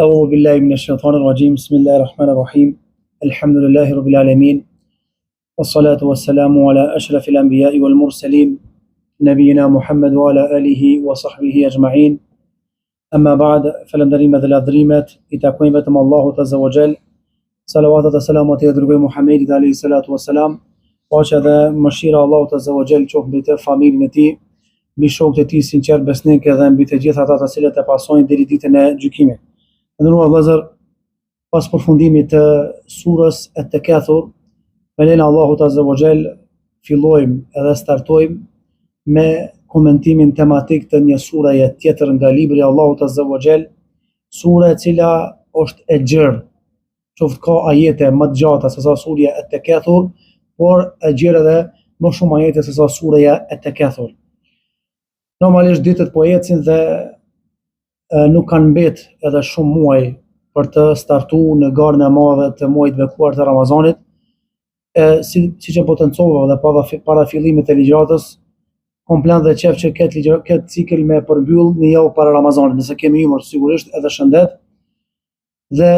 أعوذ بالله من الشيطان الرجيم بسم الله الرحمن الرحيم الحمد لله رب العالمين والصلاة والسلام على أشرف الأنبياء والمرسلين نبينا محمد وعلى آله وصحبه أجمعين أما بعد فلندريم ذي الأدريمات إتاكوين بتم الله عز وجل صلوات والسلام وتدربي محمد عليه الصلاة والسلام وشذا مشير الله عز وجل شوف بيت فاميل نتي بشوق تي سنچر besnik edhe mbi të gjithë ata të cilët e pasojnë deri ditën e gjykimit. Ndërruar vëllezër, pas përfundimit të surës At-Takathur, me lenin Allahut Azza wa Jall, fillojmë edhe startojmë me komentimin tematik të një suraje tjetër nga libri i Allahut Azza wa Jall, sura e cila është e gjerë, qoftë ka ajete më të gjata se sa surja At-Takathur, por e gjerë edhe më shumë ajete se sa surja At-Takathur. Normalisht ditët po ecin dhe nuk kanë mbet edhe shumë muaj për të startuar në garën e madhe të muajit bekuar të Ramazanit. Siç e potencova dhe para fillimit të ligjëratës, komplet dhe qef që këtë cikël me përmbyll një javë para Ramazanit, nëse kemi ymër sigurisht edhe shëndet, dhe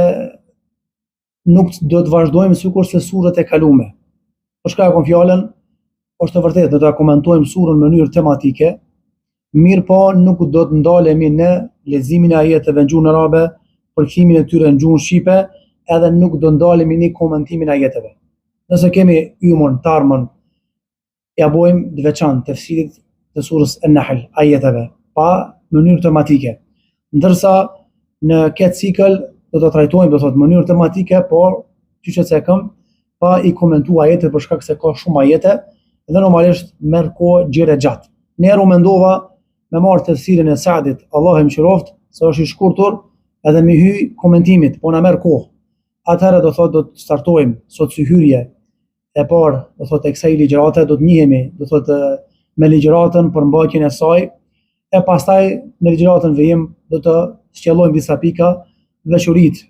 nuk do të vazhdojmë sikurse surët e kaluame. Për shkak të fjalën, është e vërtetë do ta komentojmë surën në mënyrë tematike. Mirë po nuk do të ndalemi në leximin e ajeteve në gjuhën arabe, përkthimin e tyre në gjuhën shqipe, edhe nuk do ndalemi në komentimin e ajeteve. Nëse kemi ymër të armën, ja bojmë të veçantë tefsirit të surës An-Nahl, ajeteve, pa mënyrë tematike. Ndërsa në këtë cikël do të trajtojmë do thotë mënyrë tematike, por siç e cekëm, pa i komentuar ajetet për shkak se ka shumë ajete dhe normalisht merr kohë gjëre gjatë. Në u mendova me marrë të thirrjen e Saadit, Allahu më qëroft, se është i shkurtur edhe me hy komentimit, po na merr kohë. Atëherë do thotë do të startojmë sot si hyrje e parë, do thotë e kësaj ligjërate, do të njihemi, do thotë me ligjëratën për mbajtjen e saj, e pastaj në ligjëratën vijim do të sqallojmë disa pika veçoritë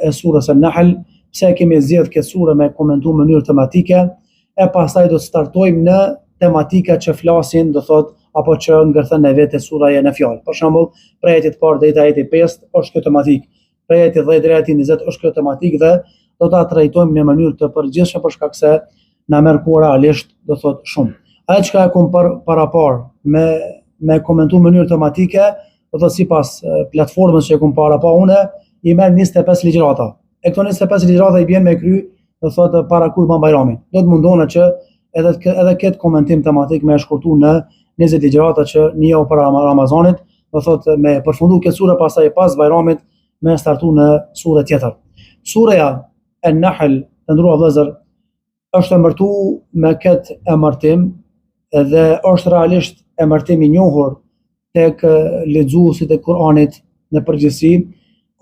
e surës An-Nahl, pse kemi zgjedhur këtë surë me komentuar në mënyrë tematike, e pastaj do të startojmë në tematika që flasin, do thotë apo që ngërthen e vetë suraja në fjalë. Për shembull, prej ajetit parë deri te ajeti 5 është kjo tematik. Prej ajetit 10 deri ajeti 20 është kjo tematik dhe do ta trajtojmë në mënyrë të përgjithshme për shkak se na merr kohë realisht, do thotë shumë. Ajo çka e kam para parë me komentuar në mënyrë tematike, do thotë sipas platformës që e kam para pa unë, i merr 25 ligjërata. E këto 25 ligjërata i bën me kry, do thotë para Kurban Bayramit. Do të mundona që edhe këtë komentim tematik me shkurtuar në 20 ligjërata që një javë para Ramazanit, do thotë me përfundu këtë sure, pastaj pas Bayramit me startu në sure tjetër. Sureja An-Nahl, të ndruar vëllezër, është emërtuar me këtë emërtim dhe është realisht emërtim i njohur tek lexuesit e Kuranit në përgjithësi.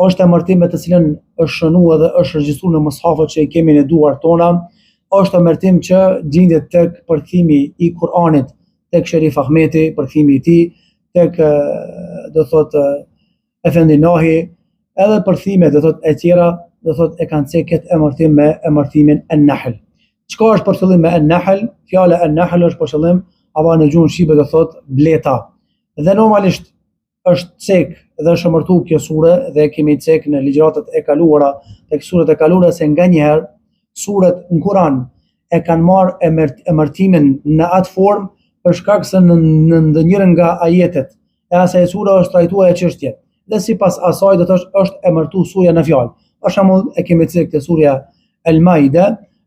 Është emërtim me të cilën është shënuar dhe është regjistruar në mushafet që i kemi në duart tona. Është emërtim që gjendet tek përkthimi i Kuranit tek Sherif Ahmeti, përkthimi i tij, tek do thotë Efendi Nahi, edhe përkthime do thotë e tjera, do thotë e kanë cekë këtë emërtim me emërtimin An-Nahl. Çka është për qëllim me An-Nahl? Fjala An-Nahl është për qëllim apo në gjuhën shqipe do thotë bleta. Dhe normalisht është cek dhe është emërtuar kjo sure dhe kemi cek në ligjëratat e kaluara, tek suret e kaluara se nganjëherë suret në Kur'an e kanë marrë emërtimin në atë formë për shkak se në ndonjërin nga ajetet e asaj sure është trajtuar e çështje. Dhe sipas asaj do të është emërtuar surja në fjalë. Për shembull, e kemi thënë te surja Al-Maida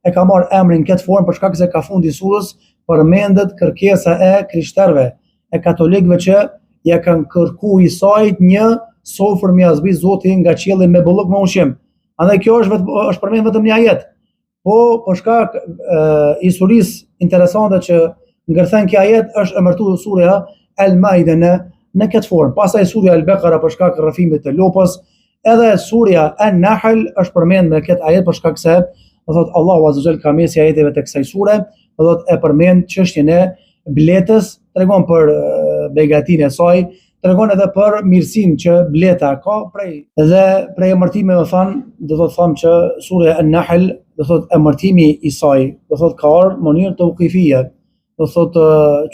e ka marrë emrin këtë formë për shkak se ka fundi surës përmendet kërkesa e krishterëve, e katolikëve që ja kanë kërkuar Isait një sofër me azbi Zoti nga qielli me bollok me ushqim. Andaj kjo është përmendur vetëm një ajet. Po për shkak historisë interesante që ngërthen kjo ajet është emërtuar surja Al-Maida në këtë formë. Pastaj surja Al-Baqara për shkak të rrëfimit të lopës, edhe surja An-Nahl është përmendur me këtë ajet për shkak se do thotë Allahu Azza wa Jall ka mesi ajeteve të kësaj sure, do thotë e përmend çështjen e bletës, tregon për begatinë e saj, tregon edhe për mirësinë që bleta ka prej emërtimeve do thotë them që surja An-Nahl, do thotë emërtimi i saj, do thotë ka mënyrë të uqifie, do thotë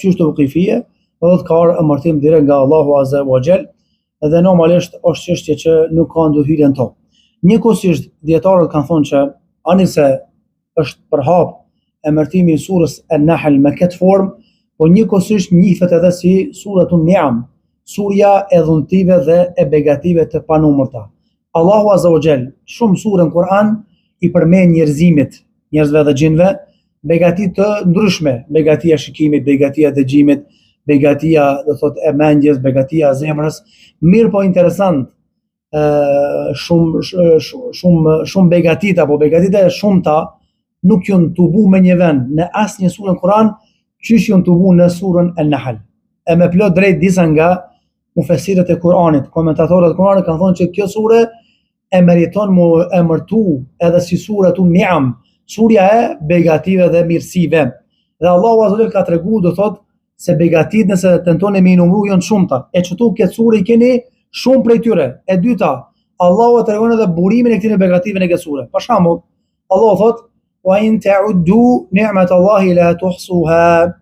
çështë uqifie, do thotë ka emërtim direkt nga Allahu Azza wa Jall dhe normalisht është çështje që nuk ka nduhyrje në to. Njëkohësisht dietarët kanë thonë që anise është përhap emërtimi i surës An-Nahl me këtë formë, po njëkohësisht njihet edhe si suratun Ni'am, surja e dhuntive dhe e begative të panumërta. Allahu Azza wa Jall shumë sure në Kur'an i përmend njerëzimit, njerëzve dhe gjinve, begati të ndryshme, begatia shikimit, begatia dëgjimit, begatia do thot e mendjes, begatia e zemrës. Mirë po interesant, shumë begatit apo begatit e shumta nuk janë tubu me një vend në asnjë surë në Kur'an, qysh janë tubu në surën An-Nahl. E me plot drejt disa nga mufesirët e Kur'anit, komentatorët e Kur'anit kanë thonë që kjo sure e meriton mu emërtu edhe si suratu Ni'am, surja e begative dhe mirësive. Dhe Allahu Azza wa Jall ka tregu, do thot, se begatit nëse tentoni me i numëru janë shumëta. E çtu këtë sure i keni shumë prej tyre. E dyta, Allahu tregon edhe burimin e këtyre begative në këtë sure. Për shembull, Allahu thot: "Wa in ta'uddu ni'matallahi la tuhsuha."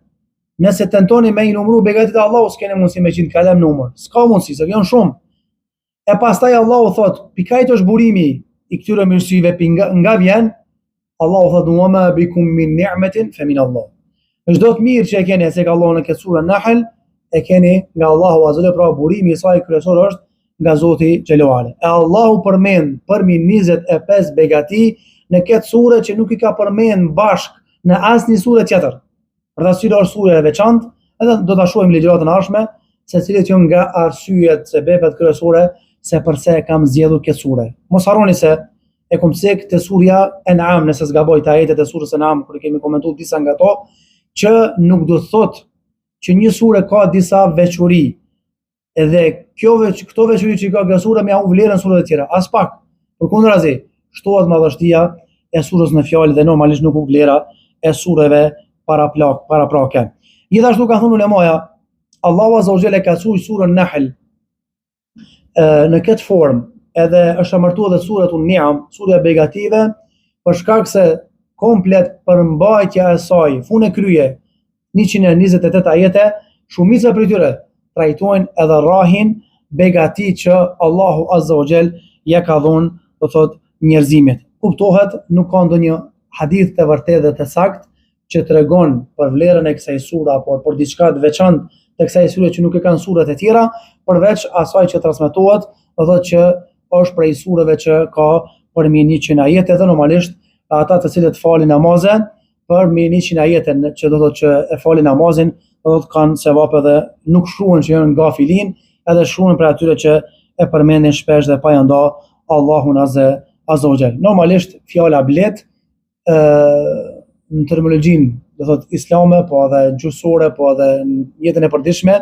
Nëse tentoni me i numëru begatit e Allahut, s'keni mundësi me qenë kalem numër. S'ka mundësi, se janë shumë. E pastaj Allahu thot, pikajt është burimi i këtyre mirësive, nga vjen, Allahu thot: "Wa ma bikum min ni'matin fa min Allah." Çdo të mirë që e keni se ka Allahu në këtë surë Nahl, e keni nga Allahu Azza wa Jalla, pra burimi i saj kryesor është nga Zoti Xhelalu. E Allahu përmend përmi 25 begati në këtë sure që nuk i ka përmend bashk në asnjë sure tjetër. Për ta sillur sure e veçantë, edhe do ta shohim ligjëratën e ardhshme se cilat janë nga arsyet, sebepet kryesore se pse e kam zgjedhur këtë sure. Mos harroni se e kam thënë këtë surja An'am, nëse zgaboj të ajetet e surës An'am kur kemi komentuar disa nga to, që nuk do thot që një sure ka disa veçori, edhe këto veçori që ka kjo sure me au vlerën surave të tjera, as pak. Përkundrazi, shtohet madhështia e surës në fjalë dhe normalisht nuk u vlera e sureve paraprake. Gjithashtu ka thënë ulemaja, Allahu Azza wa Jalla ka thujë surën Nahl në këtë formë, edhe është emërtuar edhe suratun Ni'am, surja begative, për shkak se komplet përmbajtja e saj, fune krye, 128 ajete, shumica prej tyre trajtojnë edhe rrahin begati që Allahu Azza wa Jall ja ka dhënë, do thot, njerëzimit. Kuptohet, nuk ka ndonjë hadith të vërtetë dhe të saktë që tregon për vlerën e kësaj sure apo për diçka të veçantë të kësaj sure që nuk e kanë surat e tjera, përveç asaj që transmetohet, do thotë që është prej sureve që ka përmi 100 ajete dhe normalisht ata të cilët falin namazin përmi 100 ajete që do thotë që e falin namazin, do thotë kanë sevap edhe nuk shkruhen që janë nga filin, edhe shkruhen për atyre që e përmendin shpesh dhe pa nda Allahun Azza wa Jall. Normalisht fjala blet në terminologjinë, do thotë islame, po edhe gjusore, po edhe në jetën e përditshme,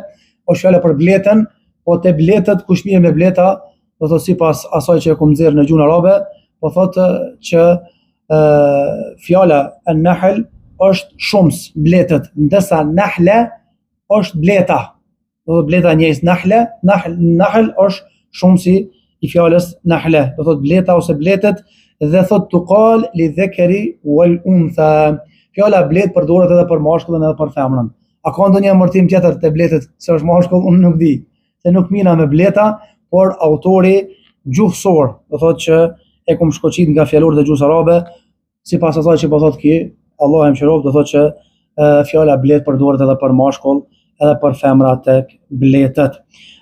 është fjala për bletën, po te bletët kush mirë me bleta, do thotë sipas asaj që e kam nxjerrë në gjuhën arabe, po thotë që fjala An-Nahl është shumës bletët, ndërsa Nahle është bleta. Do thotë bleta njëjës Nahl është shumësi i fjalës Nahle, do thotë bleta ose bletët, dhe thotë tuqal li dhekeri wal untha. Fjala blet përdoret edhe për mashkullin edhe për femrën. A ka ndonjë emërtim tjetër te bletët se është mashkull? Unë nuk di. Se nuk mina me bleta, por autori gjuhësor, do thotë që e kum shkoçit nga fjalorët e gjuhës arabe, sipas asaj që po thotë ki, Allah e mëshiroft, do thotë që fjala blet përdoret edhe për mashkull, edhe për femra tek bletët.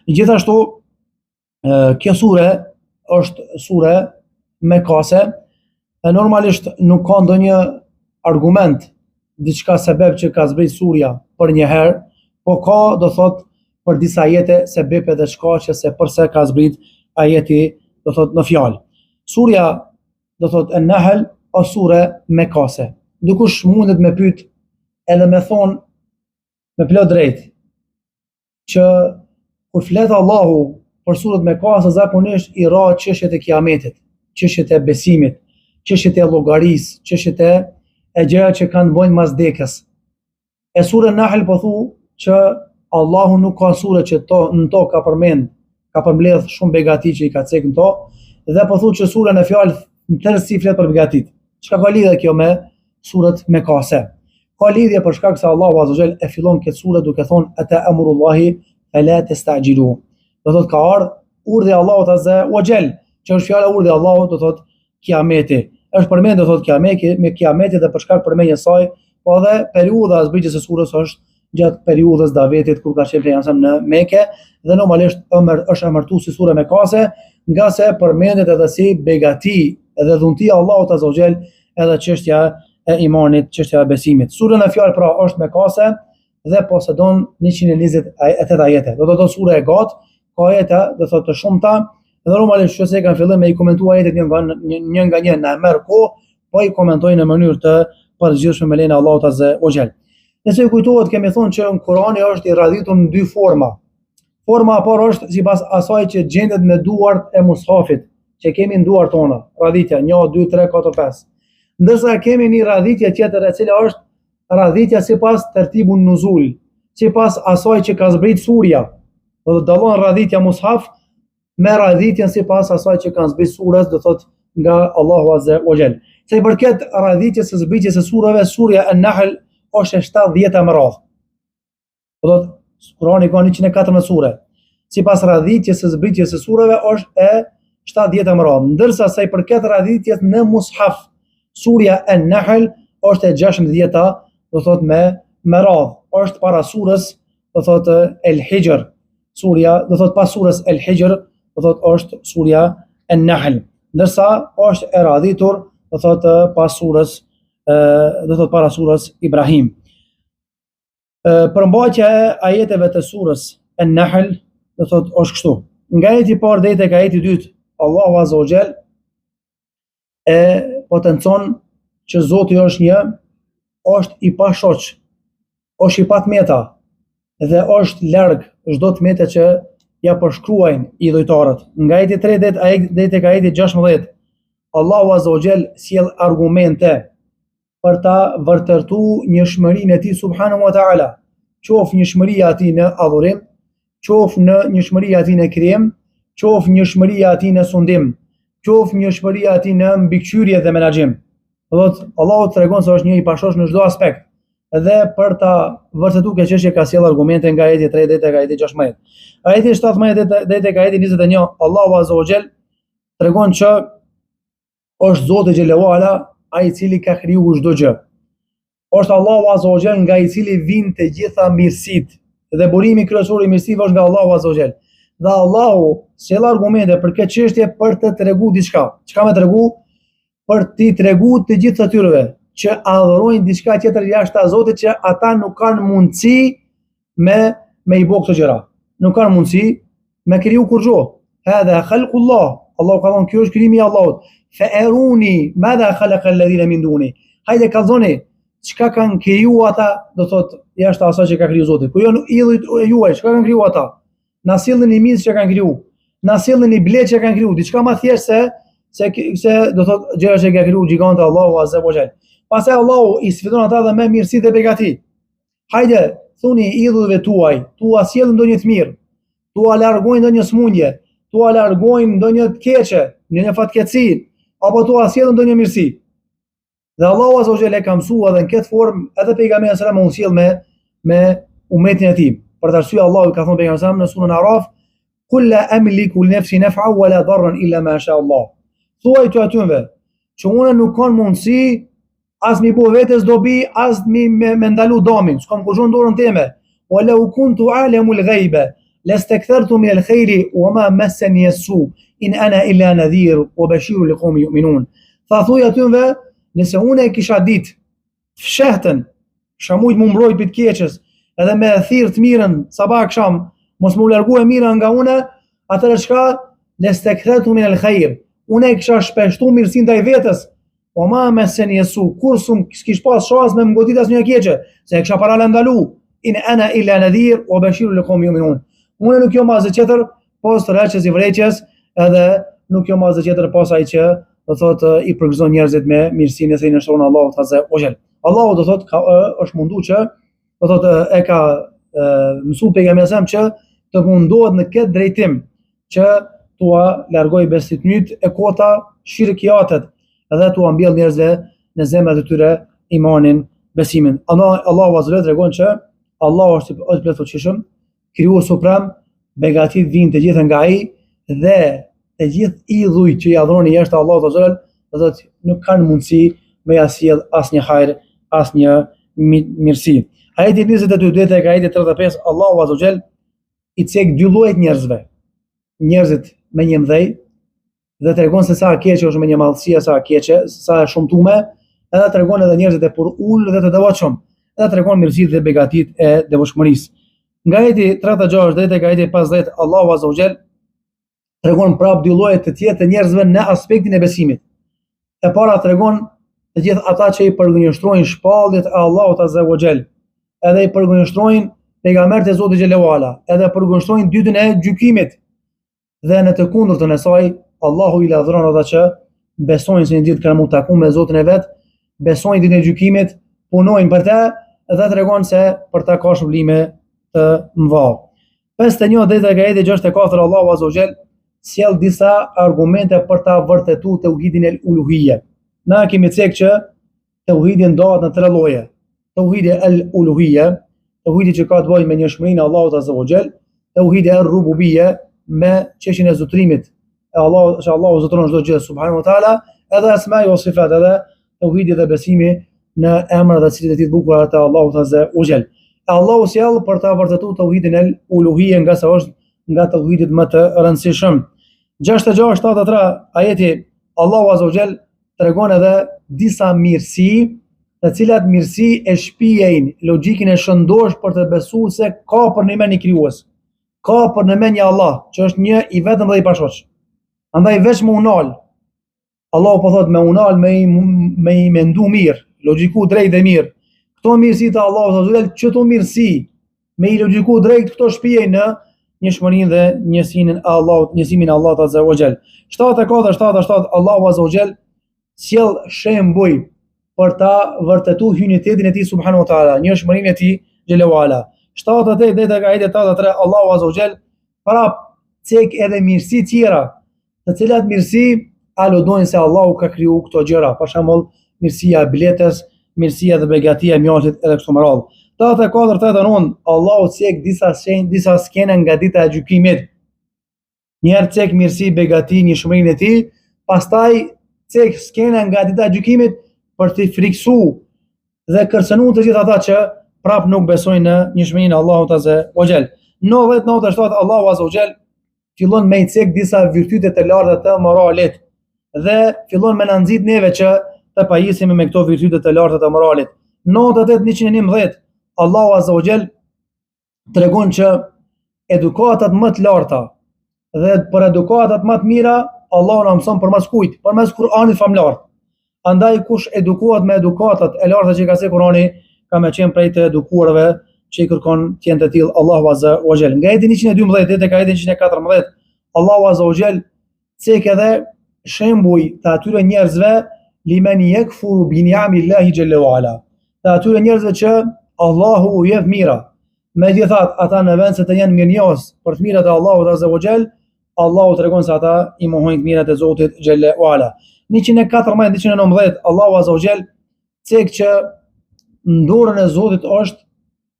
Gjithashtu, kjo sure është sure mekase, normalisht nuk ka ndonjë argument, diçka sebeb që ka zbrit surja për një herë, po ka, do thot, për disa ajete sebebe dhe shkaqe se përse ka zbrit ajeti, do thot, në fjalë. Surja, do thot, An-Nahl është sure mekase. Dikush mundet me pyet edhe me thonë me plot drejt që kur flet Allahu për surët mekase, zakonisht i ra çështjet e kiametit, çështjet e besimit, çështjet e llogarisë, çështjet e gjëra që kanë bojnë mas dekës. E surën Nahl po thu që Allahu nuk ka sure që në to ka përmbledh shumë begati që i ka cek në to, dhe po thu që surën e fjalë në tërësi flet për begatit. Çka ka lidhje kjo me surët mekase? Ka lidhje për shkak se Allahu Azza wa Jall e fillon këtë sure duke thonë ata amrullahi fala tastajilu. Do thotë ka ardhur urdhri i Allahut azza wa jall, që është fjala urdhri i Allahut, do thotë kiameti. Është përmendë do thotë kiameti, me kiametin dhe për shkak përmendjes së saj, po edhe periudha e zbritjes së surës është gjatë periudhës Davetit kur ka qenë pejgamberi në Mekë, dhe normalisht është emërtuar si sura mekase, nga se përmendet edhe si begati edhe dhuntia e Allahut azza wa jall, edhe çështja e imanit, çështja e besimit. Sura në fjalë pra është mekase dhe posedon 128 ajete. Do të thotë sura e gat, ka ajete do thotë të shumta, dhe normalisht nëse kanë fillim me i komentuar ajetet një nga një në merr kohë, po i komentojnë në mënyrë të përgjithshme me lejen e Allahut azza wa jall. Nëse ju kujtohet, kemi thonë që në Kurani është i radhitur në dy forma. Forma e parë është sipas asaj që gjendet me duart e mushafit, që kemi në duart tona, radhitja 1 2 3 4 5. Ndërsa kemi një radhitje tjetër e cila është radhitja sipas tertibun nuzul, sipas asaj që ka zbrit surja. Do të dallon radhitja mushaf me radhitjen sipas asaj që kanë zbrit surës, do thotë nga Allahu azza wa jall. Sa i përket radhitjes së zbritjes së surave, surja An-Nahl është 70 më radh. Do thotë Kurani ka 114 sure. Sipas radhitjes së zbritjes së surave është e 70 më radh. Ndërsa sa i përket radhitjes në mushaf, surja An-Nahl është e 16, do thotë me radh. Është para surës, do thotë El-Hijr. Surja, do thotë pas surës El-Hijr, do thotë është surja An-Nahl. Ndërsa është e radhitur, do thotë pas surës, do thotë para surës Ibrahim. Përmbajtja e ajeteve të surës An-Nahl, do thotë është kështu. Nga ajeti i parë deri tek ajeti i dytë, Allahu azza wa jall e potencon që Zoti është një, është i pashoq, është i patmeta dhe është larg çdo tmete që ja përshkruajnë idhujtarët. Nga ajeti i 3 deri tek ajeti i 16, Allahu azza wa jall sjell argumente për ta vërtetuar njëshmërinë e tij subhanahu wa taala, qoftë njëshmëria e tij në adhurim, qoftë në njëshmëria e tij në krijim, qoftë njëshmëria e tij në sundim, qoftë njëshmëria e tij në mbikëqyrje dhe menaxhim. Do thotë Allahu tregon se është një i pashosh në çdo aspekt. Dhe për ta vërtetuar këtë çështje ka sjell argumente nga ajeti 3 deri tek ajeti 16. Ajeti 17 deri tek ajeti 21, Allahu azza wa jall tregon që është Zoti xhelalu ala, ai i cili ka krijuar çdo gjë. Është Allahu azza wa jall nga i cili vijnë të gjitha mirësitë, dhe burimi kryesor i mirësive është nga Allahu azza wa jall. Dhe Allahu sjell argumente për këtë çështje për të treguar diçka. Çka më tregu? Për t'i treguar të gjithë atyre që adhurojnë diçka tjetër jashtë Zotit, që ata nuk kanë mundësi me i bë këto gjëra. Nuk kanë mundësi me kriju kurrë. Hadha khalqullah. Allahu ka thënë kjo është krijimi i Allahut. Fa'aruni madha khalaqa alladhina min duni. Hajde kallzoni çka kanë krijuar ata, do thotë jashtë asaj që ka krijuar Zoti. Po jo idhujt juaj, çka kanë krijuar ata? Na sillni mis që kanë krijuar. Na sillni blet që kanë krijuar. Diçka më thjesht se do thotë gjëra që ka krijuar gjigante Allahu azza wa jall. Pastaj Allahu i sfidon ata dhe me mirësi dhe begati. Hajde, thuni idhujve tuaj, tua sjellën ndonjë të mirë, tua largojnë ndonjë smundje, tua largojnë ndonjë të keqe, ndonjë fatkeqësi, apo tua sjellën ndonjë mirësi. Dhe Allahu azza wa jalla ka mësuar edhe në këtë formë edhe pejgamberi sallallahu alaihi wasallam unë sjell me umetin e tij. Për të arsye Allahu ka thënë pejgamberi sallallahu në surën Araf, "Qul la amliku li nafsi naf'an wa la darran illa ma sha Allah." Thuaj ty atyve që unë nuk kam mundësi as mi bo vetes dobi, as me ndalu domin, s'kam kurrë dorën time. Wa law kuntu a'lamu al-ghaiba lastakthartu min al-khairi wa ma massani as-su in ana illa nadhir wa bashir liqawmin yu'minun. Tha thuaj atyve, nëse unë e kisha ditë fshehtën, kisha mujt më mbrojt për të keqës, edhe me thirr të mirën sabah akşam, mos më largue mira nga unë, atëherë çka? Lastakthartu min al-khair. Unë e kisha shpeshtu mirësinë ndaj vetes. O ma mesen jesu, kur s'kish pas shans me më godit as një keqe, se e kisha para ndalu. In ana illa nadhir wa bashiru liqawmin yu'minun. Unë nuk jam asgjë tjetër pas rrethës i vërejtjes, edhe nuk jam asgjë tjetër pas ai që do thotë i përgëzon njerëzit me mirësinë e në shëron Allahu azza wa jall. Allahu do thotë është munduar që do thotë e ka mësuar pejgamberin që të mundohet në këtë drejtim që tua largoj besitmyt e kota shirkiatet, edhe tu ambjell njerëzve në zemrat e tyre imanin, besimin. Allahu azza wa jalla tregon që Allahu është plot fuqishëm, krijuar suprem, begatit vijnë të gjitha nga ai, dhe të gjithë idhujt që i adhurojnë jashtë Allahut azza wa jall, do thotë nuk kanë mundësi me ja sjell asnjë hajër, asnjë mirësi. Ajeti 22 dhe tek ajeti 35, Allahu azza wa jall i cek dy llojet njerëzve. Njerëzit me një mdhej dhe tregon se sa keqe është me një mallësia, sa keqe, sa e shumtume, edhe tregon edhe njerëzit e purul dhe të devotshëm, edhe tregon mirësitë dhe begatitë e devotshmërisë. Nga ajeti 36 deri tek ajeti 50, Allahu azza wa jall tregon prap dy lloje të tjera të njerëzve në aspektin e besimit. E para tregon të gjithë ata që i përgënjeshtrojnë shpalljet e Allahut azza wa jall, edhe i përgënjeshtrojnë pejgamberët e Zotit xhelalu ala, edhe përgënjeshtrojnë ditën e gjykimit. Dhe në të kundërtën e saj, Allahu i lavdëron ata që besojnë se një ditë kanë mund të takuar me Zotin e vet, besojnë ditën e gjykimit, punojnë për të dhe tregon se për ta ka shpëlime të mëdha. 51 deri tek ajeti 64, Allahu azza wa jall sjell disa argumente për ta vërtetuar tauhidin el uluhiyya. Na kemi thënë që tauhidi ndahet në tre lloje. Tauhidi el uluhiyya, tauhidi që ka të bëjë me njëshmërinë e Allahut azza wa jall, tauhidi el rububiyya me çështjen e zotërimit e Allahut, që Allahu zotëron çdo gjë subhanahu wa taala, edhe asma wa sifat, edhe tauhidi dhe besimi në emrat dhe cilësitë e tij të bukura të Allahut azza wa jall. Allahu sjell për ta vërtetuar tauhidin el uluhiyya, nga sa është nga tauhidit më të rëndësishëm. 66-73 ajeti, Allahu azza wa jall tregon edhe disa mirësi, të cilat mirësi e shpijejnë logjikën e shëndosh për të besuar se ka për në mend një krijues, ka për në mend një Allah, që është një i vetëm dhe i pashoq. Andaj veç me unal, Allahu po thot me unal, me i mendu mirë, logjiku drejt dhe mirë. Këto mirësi të Allahut azza wa jall, çto mirësi me i logjiku drejt, këto shpijejnë në njëshmërinë dhe njësimin e Allahut, njësimin e Allahut azza wa jall. 74-77 Allahu azza wa jall sjell shembuj për ta vërtetuar unitetin e tij subhanahu wa taala, njëshmërinë e tij xhelalu ala. 78 deri tek ajeti 83, Allahu azza wa jall prap cek edhe mirësi tjera, të cilat mirësi aludojnë se Allahu ka kriju këto gjëra, për shembull mirësia e biletës, mirësia dhe begatia e mjaltit edhe kështu me radhë. 84-89 Allahu cek disa skene nga dita e gjykimit. Njëherë cek mirësi, begati, njëshmërinë e tij, pastaj cek skene nga dita e gjykimit për të friksu dhe kërcënuar të gjithë ata që prap nuk besojnë në njëshmërinë e Allahut azza wa jall. 90-97 Allahu azza wa jall fillon me i cek disa virtyte të larta të moralit dhe fillon me na nxit neve që të pajisemi me këto virtyte të larta të moralit. 98-111 Allahu azza wa jall tregon që edukatat më të larta dhe për edukatat më të mira Allahu na mëson përmes kujt? Përmes Kur'anit famlar. Andaj kush edukohet me edukatat e larta që ka thënë Kur'ani, ka më qenë prej të edukuarve që i kërkon të jenë të tillë Allahu azza wa jall. Nga ajeti 112 deri tek ajeti 114 Allahu azza wa jall cek edhe shembuj të atyre njerëzve limen yakfuru bi ni'amillahi jalla wa ala. Të atyre njerëzve që Allahu u jep mira. Megjithatë, ata në vend se të jenë mirënjohës për të mirat e Allahut azza wa jall, Allahu tregon se ata i mohojnë të mirat e Zotit xhalla wa ala. 114-119 Allahu azza wa jall cek që në dorën e Zotit është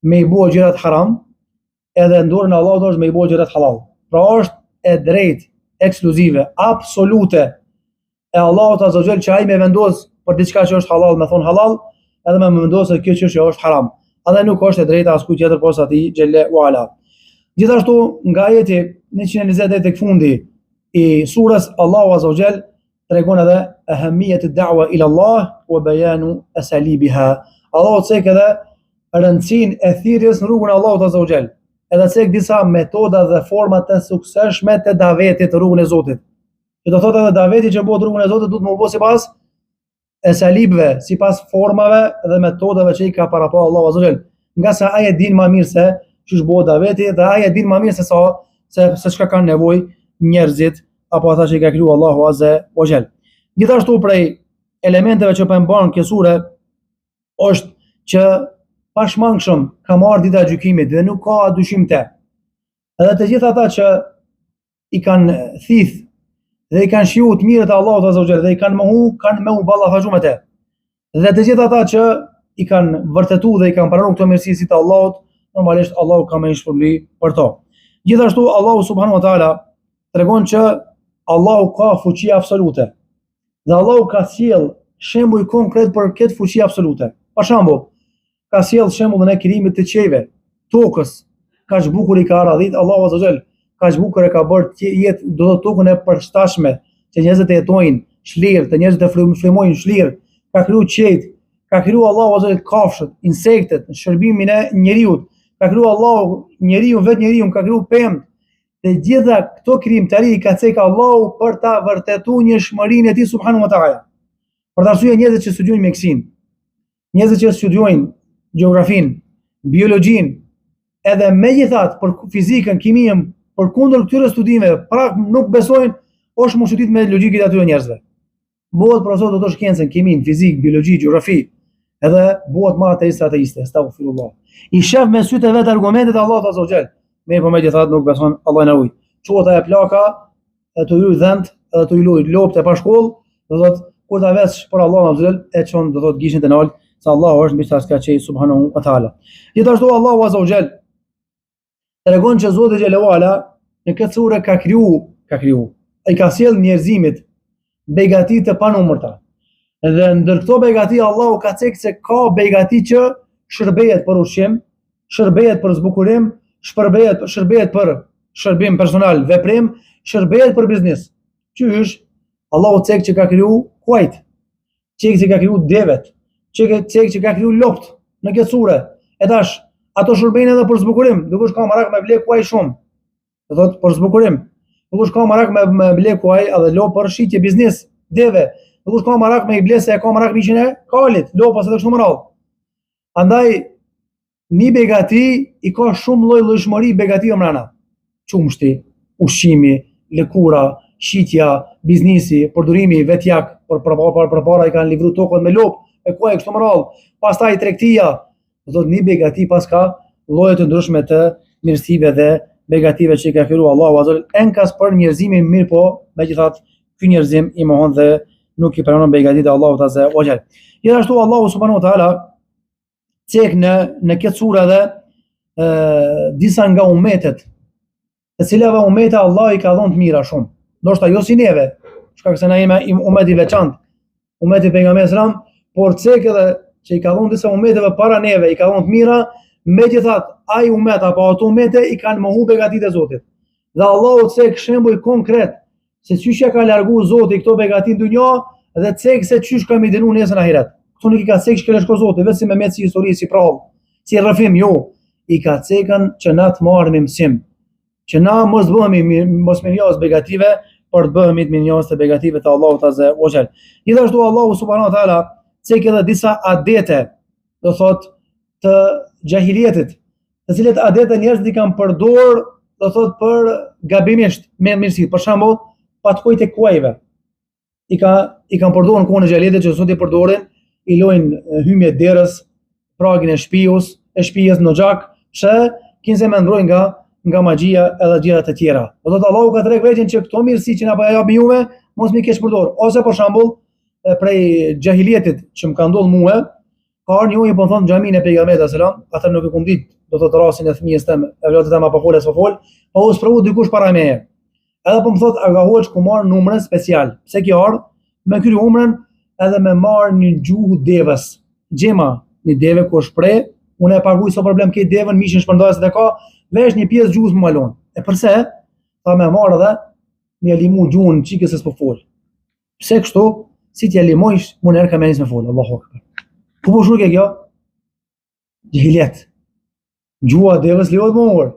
me i bua gjërat haram, edhe në dorën e Allahut është me i bua gjërat halal. Pra është e drejtë, ekskluzive, absolute e Allahut azza wa jall që ai më vendos për diçka që është halal, më thon halal, edhe më vendos se kjo çështje është haram. Edhe nuk është e drejta as kujt tjetër posa atij xhalla wa ala. Gjithashtu nga ajeti 120 deri tek fundi i surës, Allahu azza wa jall tregon edhe ahamiyat ad-da'wa ila Allah wa bayanu asalibiha. Allahu cek edhe rëndësinë e thirrjes në rrugën e Allahut azza wa jall. Edhe cek disa metoda dhe forma të suksesshme të davetit në rrugën e Zotit. Që do thotë edhe daveti që bëhet rrugën e Zotit duhet të bëhet sipas esalibëve, sipas formave dhe metodave që i ka para pa Allahu azza wa jall. Nga sa ai e din më mirë se ç'është bëhet daveti dhe ai e din më mirë se çka kanë nevojë njerëzit apo ata që i ka krijuar Allahu azza wa jall. Gjithashtu prej elementeve që përmban kjo sure është që pashmangshëm ka marrë dita e gjykimit dhe nuk ka dyshim te. Edhe të gjithë ata që i kanë thith dhe i kanë shiu të mirët e Allahut azza wa jall dhe i kanë mohu, kanë me u ballafaxhu me te. Dhe të gjithë ata që i kanë vërtetuar dhe i kanë pranuar këto mirësi të Allahut, normalisht Allahu ka më shpërbly për to. Gjithashtu Allahu subhanahu wa taala tregon që Allahu ka fuqi absolute. Dhe Allahu ka sjell shembull konkret për këtë fuqi absolute. Për shembull, ka sjell shembullin e krijimit të qiejve, tokës, kaq bukur i ka radhit Allahu Azza wa Jall, kaq bukur e ka bërë jetë do të tokën e përshtatshme që njerëzit e jetojnë, shlirë, të njerëzit e frymojnë shlirë, ka kriju qiejt, ka kriju Allahu Azza wa Jall kafshët, insektet, shërbimin e njeriu, ka kriju Allahu njeriu, vetë njeriu, ka kriju pemë. Të gjitha këto krijimtari ka cekë Allahu për ta vërtetuar njëshmërinë e tij subhanahu wa taala. Për të arsye njerëzit që studiojnë mjekësinë, njerëzit që studiojnë gjeografinë, biologjinë, edhe megjithatë për fizikën, kimien, përkundër këtyre studimeve, pra nuk besojnë, është moshutit me logjikën e atyre njerëzve. Bëhet profesor doktor shkencën, kimin, fizik, biologji, gjeografi, edhe bëhet më ateiste, astaghfirullah. I shef me sytë e vet argumentet e Allahut Azza wa Jall. Mirë, po megjithatë nuk beson, Allah na ujë. Quhet ajo plaka, të luaj dhënt, edhe të luaj loptë pa shkollë, do thotë kur ta vesh për Allahun Azza wa Jall, e çon do thotë gishin të nalt, se Allahu është mbi sa ska çej subhanahu wa taala. Gjithashtu Allahu Azza wa Jall tregon që Zoti xhelalu ala në këtë sure ka kriju, ai ka sjell njerëzimit begati të panumërta. Dhe ndër këto begati Allahu ka thënë se ka begati që shërbehet për ushqim, shërbehet për zbukurim, shërbehet për shërbim personal, veprim, shërbehet për biznes. Qysh? Allahu thënë që ka kriju kuajt, që ka kriju devet, që ka kriju lopt në këtë sure. E tash ato shërbejnë edhe për zbukurim, dikush ka marak me ble kuaj shumë. Do thotë për zbukurim. Dikush ka marak me ble kuaj edhe lop për shitje biznes, deve. Dikush ka marak me i ble se ka marak mishin e kalit, lopas edhe kështu me radhë. Andaj një begati i ka shumë lloj-llojshmëri begati mbrana. Qumshti, ushqimi, lëkura, shitja, biznesi, përdorimi vetjak, përpara i kanë livru tokën me lop, e kuaj kështu me radhë. Pastaj tregtia, do thotë një begati pas ka lloje të ndryshme të mirësive dhe begative që i ka krijuar Allahu Azza wa Jall, enkas për njerëzimin mirë, po megjithatë ky njerëzim i mohon dhe nuk i pranon begatitë e Allahut Azza wa Jall. Gjithashtu Allahu subhanahu wa taala cek në këtë sure edhe disa nga umetet, të cilave umete Allah i ka dhënë të mira shumë. Ndoshta jo si neve, shkak se na jemi umet i veçantë, umeti pejgamberit sallam, por cek edhe që i ka dhënë disa umeteve para neve, i ka dhënë të mira, megjithatë ai umet apo ato umete i kanë mohu begatitë e Zotit. Dhe Allahu cek shembull konkret se çysh ja ka larguar Zoti këto begati në dunjë dhe cek se çysh ka më dënuar nesër në ahiret. Këtu nuk i ka cek shkëlesh ko Zoti, vetëm me si histori, si prallë, si rrëfim, jo. I ka cekën që na të marrim mësim, që na mos bëhemi mos minjos begative, por të bëhemi të minjos të begative të Allahut Azza wa Jall. Gjithashtu Allahu subhanahu wa taala cek edhe disa adete, do thotë të xahilietit, të cilët adete njerëzit i kanë përdor, do thotë për gabimisht, me mirësi. Për shembull, patkojt e kuajve. I kanë përdorur në kohën e xahilietit që sot i përdorin, i lojnë hymje derës, pragin e shtëpisë në xhak, pse kinse më ndrojnë nga magjia edhe gjëra të tjera. Do thotë Allahu ka treguar vetëm që këto mirësi që na po jap juve, mos mi kesh përdor. Ose për shembull, prej xahilietit që më ka ndodhur mua, ka ardhur një po thon xhamin e pejgamberit sallam, atë nuk e kam ditë, do thotë rastin e fëmijës tëm, e vërtetë tëm apo folës po fol, po u sprovu dikush para meje. Edhe po më thot a ka hoç ku marr numrin special. Pse kjo ardh me kry umrën edhe me marr një gjuhë devës. Xhema, një deve ku shpreh, unë e paguaj so problem këtë devën, mishin shpërndajës dhe ka, vesh një pjesë gjuhës më malon. E përse? Tha me marr edhe me limu gjuhën çikës s'po fol. Pse kështu? Si t'ja limojsh, unë erë ka me njës me fol. Allahu akbar. Ku po shurke kjo? Gjihiljet. Gjuha devës lejohet më orë.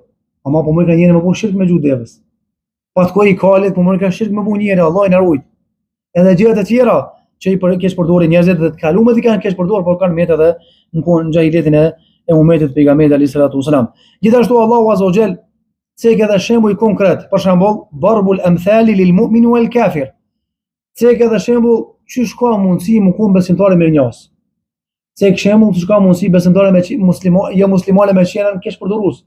Ama po më ka njëri më bu shirk me gjuhë devës. Pa të koj i kalit, po më ka shirk me bu njëri, Allah i në rujt. Edhe gjërat e tjera që i kesh përdori njerëzit dhe të kalumet i kanë kesh përdori, por kanë metë edhe në kohën në gjahiljetin e umetit pejgamberit alayhi salatu wasalam. Gjithashtu Allahu Azza wa Jall cek edhe shembull konkret, për shembull, darbul amthali lil mu'min wal kafir. Cek edhe shembull çish ka mundësi më ku besimtari me njas. Cek shembull çish ka mundësi besimtari me muslimane me qenën kesh përdorues.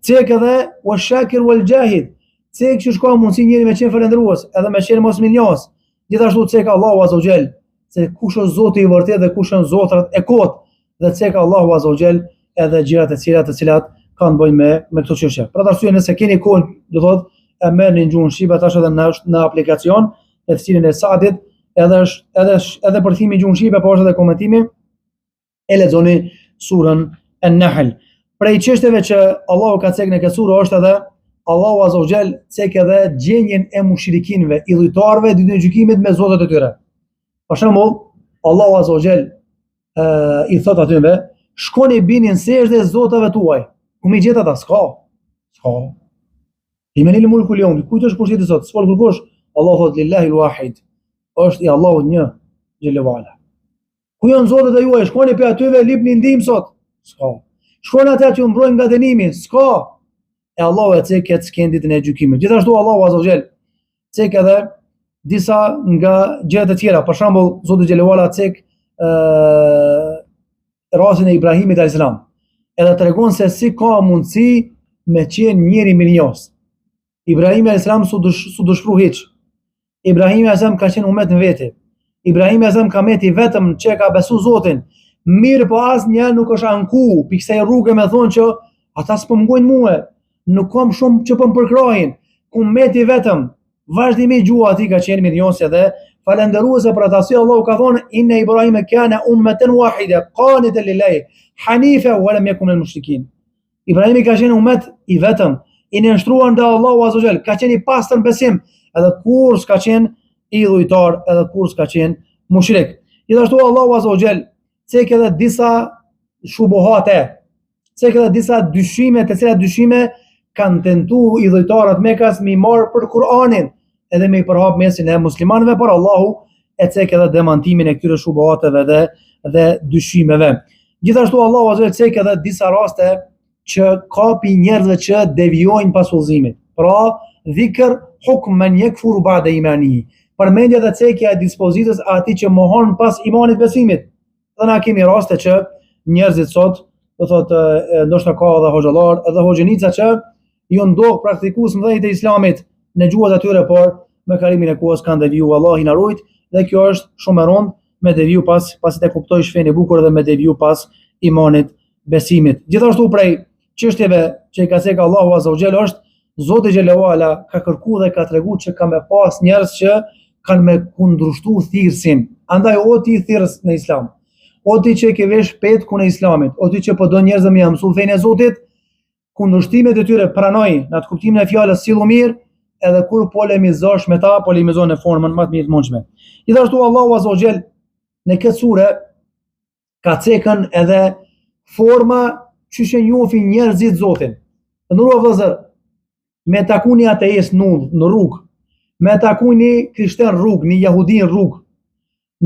Cek edhe wa shakir wal jahid. Cek çish ka mundësi njëri me qenë falendërues, edhe me qenë mos me njas. Gjithashtu cek Allahu Azza wa Jall se kush është Zoti i vërtetë dhe kush janë zotrat e kot, dhe cek Allahu Azza wa Jall edhe gjërat e cilat kanë bëjnë me këto çështje. Për atë arsye nëse keni kohë, do thotë e merrni në gjuhën shqipe tash edhe në aplikacion, e cilin e Saadit, edhe përthimi gjuhën shqipe, po është edhe komentimi, e lexoni surën An-Nahl. Prej çështjeve që Allahu ka cekë në këtë surë është edhe Allahu Azza wa Jall cekë edhe gjendjen e mushrikinëve, idhujtarëve ditën e gjykimit me zotat e tyre. Për shembull, Allahu Azza wa Jall i thot atyre, shkoni bini në sejdë zotave tuaj. Ku mi gjet ata? S'ka. Limanil mulku al-yawm. Kujt është pushteti sot? S'fol kërkosh. Allahu thot lillahi al-wahid. Është i Allahut një, xhelle wala. Ku janë zotat e juaj? Shkoni pe atyve, lipni ndihmë sot. S'ka. Shkoni atë që u mbrojnë nga dënimi. S'ka. E Allahu e cek këtë skenditën e gjykimit. Gjithashtu Allahu Azza wa Jall cek edhe disa nga gjërat e tjera. Për shembull, Zoti xhelle wala cek rastin e Ibrahimit alayhis salam. Edhe tregon se si ka mundësi me qenë njëri mirënjohës. Ibrahimi alayhis salam su dëshpëru hiç. Ibrahimi alayhis salam ka qenë umet në vete. Ibrahimi alayhis salam ka meti vetëm që ka besu Zotin. Mirë po asnjë nuk është anku, pikse rrugë me thonë që ata s'po mngojnë mua. Nuk kam shumë që po më përkrahin. Ku meti vetëm, vazhdimi gjua ati ka qenë mirënjohës dhe falendëruese për ata. Si Allahu ka thonë, inna Ibrahima kana ummatan wahida qanitan lillahi hanifa wa lam yakun minal mushrikin. Ibrahimi ka qenë umet i vetëm, i nënshtruar ndaj Allahu Azza wa Jall, ka qenë i pastër besim, edhe kur s'ka qenë idhujtar, edhe kur s'ka qenë mushrik. Gjithashtu Allahu Azza wa Jall cek edhe disa shubuhate, cek edhe disa dyshime, të cilat dyshime kanë tentuar idhujtarët Mekas me marr për Kur'anin, edhe me i përhap mesin e muslimanëve, por Allahu e cek edhe demantimin e këtyre shubuhateve dhe dyshimeve. Gjithashtu Allahu Azza wa Jall cek edhe disa raste që kapi njerëzve që devijojnë pas udhëzimit. Pra, dhikr hukm man yakfuru ba'da imanihi. Përmendja dhe cekja e dispozitës atij që mohon pas imanit besimit. Dhe na kemi raste që njerëzit sot, do thotë, ndoshta ka edhe hoxhallar, edhe hoxhenica që ju ndodh praktikues mëdhenj të Islamit në gjuhët e tyre, por me kalimin e kohës kanë deviju. Allahu na ruaj, dhe kjo është shumë e rëndë me deviju pasi të kuptoj shfenë e bukur dhe me deviju pas imanit besimit. Gjithashtu prej çështjeve që i ka thënë Allahu Azza wa Jall është Zoti xhelalu ala ka kërkuar dhe ka treguar që ka me pas njerëz që kanë me kundrushtu thirrsin. Andaj o ti thirrës në Islam, o ti që ke vesh petku në Islamit, o ti që po do njerëz me mësu fenë e Zotit, kundërshtimet e tyre pranoj në atë kuptimin e fjalës sillu mirë, edhe kur polemizosh me ta, polemizon në formën më të mirë të mundshme. Gjithashtu Allahu Azza wa Jall në këtë sure ka cekën edhe forma që njohin njerëzit Zotin. Të nderuar vëllezër, me takuni ateist në rrugë, me takuni krishterë rrugë, një jahudin rrugë,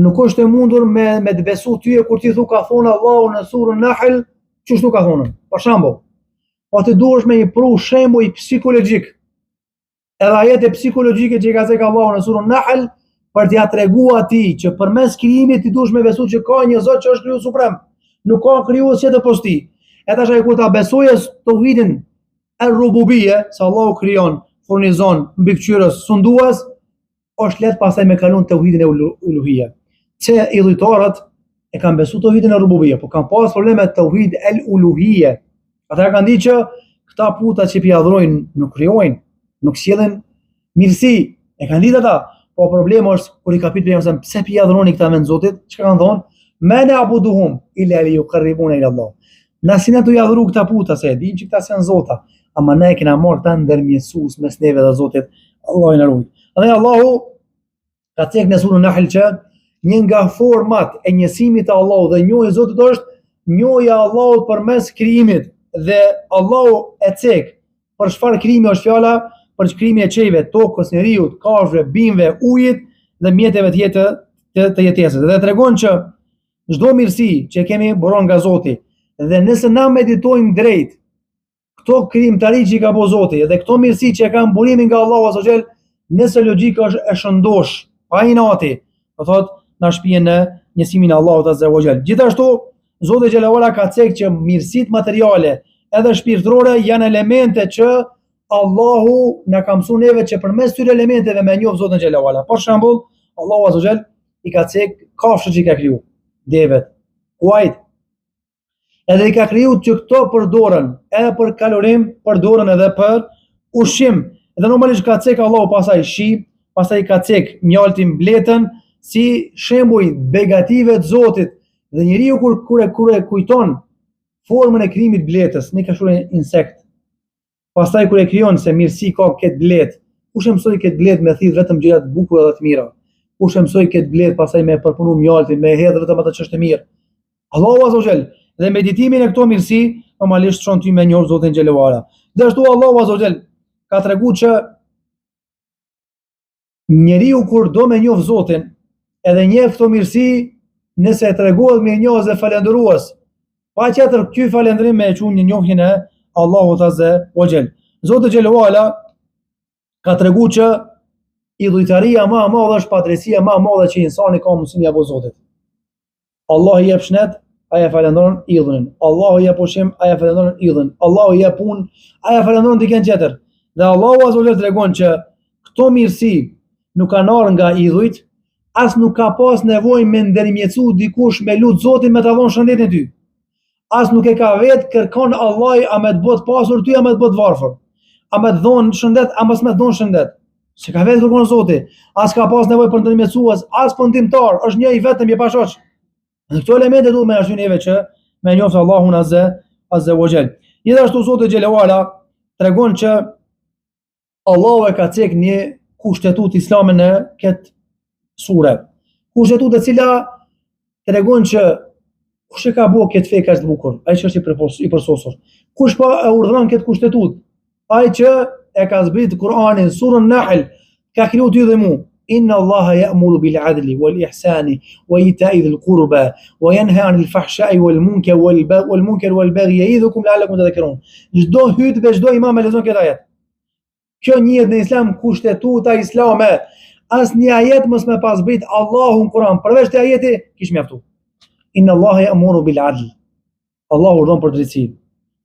nuk është e mundur me të besu tyje kur ti thu ka thonë Allahu në surën Nahl, çështu ka thonë. Për shembull, po ti duhesh me një pru shembull psikologjik. Edhe ajete psikologjike që ka thënë Allahu në surën Nahl për t'ia treguar atij që përmes krijimit ti duhesh me besu që ka një Zot që është krijues suprem. Nuk ka krijues që të posti. E tash ai kur ta besojë tauhidin el-rububiyya, se Allahu krijon, furnizon, mbikëqyrës, sundues, është lehtë pastaj me kalon tauhidin e uluhiyya. Që idhujtarët e kanë besu tauhidin e rububiyya, por kanë pas probleme me tauhid el-uluhiyya. Ata kanë ditë që këta puta që pi adhurojnë nuk krijojnë, nuk sjellin mirësi. E kanë ditë ata, po problemi është kur i ka pyetur pejgamberin pse pi adhuroni këta vend Zotit, çka kanë thonë? Ma na'buduhum illa liyuqarribuna ila Allah. Na si na do ja adhuru këta puta se e dinë që këta janë zota, ama ne kena marrë ta ndërmjetësues mes neve dhe Zotit. Allahu na ruaj. Dhe Allahu ka thënë në surën Nahl që një nga format e njësimit të Allahut dhe njohja e Zotit është njohja e Allahut përmes krijimit, dhe Allahu e cek për çfarë krijimi është fjala, për krijimin e çejve, tokës, njeriut, kafshëve, bimëve, ujit dhe mjeteve të jetesës. Dhe tregon që çdo mirësi që kemi buron nga Zoti, dhe nëse na meditojmë drejt këto krijimtari që ka bo Zoti dhe këto mirësi që kanë burimin nga Allahu Azza wa Jall, nëse logjika është e shëndosh, pa inati, do thotë na shpihen në njësimin e Allahut Azza wa Jall. Gjithashtu Zoti xhelalu ala ka thënë që mirësitë materiale edhe shpirtërore janë elemente që Allahu na ka mësuar neve që përmes këtyre elementeve me njoh Zotin xhelalu ala. Për shembull, Allahu Azza wa Jall i ka thënë kafshët që ka kriju, devet, kuajt, edhe i ka kriju që këto përdoren edhe për kalorim, përdoren edhe për ushqim, Dhe normalisht ka cek Allahu pasaj shi, pasaj ka cek mjaltin bletën si shembuj begative të Zotit. Dhe njeriu kur e kujton formën e krijimit bletës, ne ka shurë insekt. Pastaj kur e krijon se mirësi ka këtë bletë, kush e mësoi këtë bletë me thith vetëm gjëra të bukura dhe të mira? Kush e mësoi këtë bletë pastaj me përpunu mjaltin, me hedhë vetëm ato ç'është mirë? Allahu Azza wa Jall. Dhe meditimin e këto mirësi normalisht çon ty me njoh Zotin xhelalu ala. Dhe ashtu Allahu Azza wa Jall ka treguar që njeriu kur do me njoh Zotin, edhe njeh këto mirësi, nëse e tregohet mirënjohës dhe falendërues, patjetër ky falendrim me e çon një njohjen e Allahut Azza wa Jall. Zoti xhelalu ala ka treguar që idhujtaria më e madhe është padrejësia më e madhe që insani ka mundësi apo Zotit. Allahu i jep shnet, ai e falendron idhunin. Allahu i jep ushqim, ai e falendron idhun. Allahu i jep punë, ai e falendron dikën tjetër. Dhe Allahu Azza wa Jall tregon që këto mirësi nuk kanë ardhur nga idhujt, as nuk ka pas nevojë me ndërmjetësu dikush me lut Zotin me ta dhënë shëndetin ty. As nuk e ka vetë kërkon Allahi a me të bëhet pasur ty a me të bëhet varfër. A me të dhonë shëndet, a mos me të dhonë shëndet. Se ka vetë kërkon Zoti. As ka pas nevojë për ndërmjetësues, as për ndihmtar, është një i vetëm i pashoq. Dhe këto elemente duhet me ashtu neve që me njoft Allahun Azza wa Jall. Gjithashtu Zoti xhelalu ala tregon që Allahu e ka cek një kushtetut islame në këtë sure. Kushtetut e cila tregon që kush e ka bëu këtë fe kaq të bukur, ai që është i përsosur. Kush pa e urdhëron këtë kushtetut? Ai që e ka zbrit Kur'anin, surën Nahl, ka kriju ty dhe mu. Inna Allaha ya'muru bil 'adli wal ihsani wa ita'i dhil qurba wa yanha 'anil fahsha'i wal munkar wal baghi ya'idhukum la'allakum tadhakkarun. Çdo hutbë, çdo imam e lexon këtë ajet. Kjo njihet në Islam kushtetuta islame. Asnjë ajet mos me pas zbrit Allahu në Kur'an, përveç të ajeti kish mjaftu. Inna Allaha ya'muru bil 'adl. Allahu urdhon për drejtësi,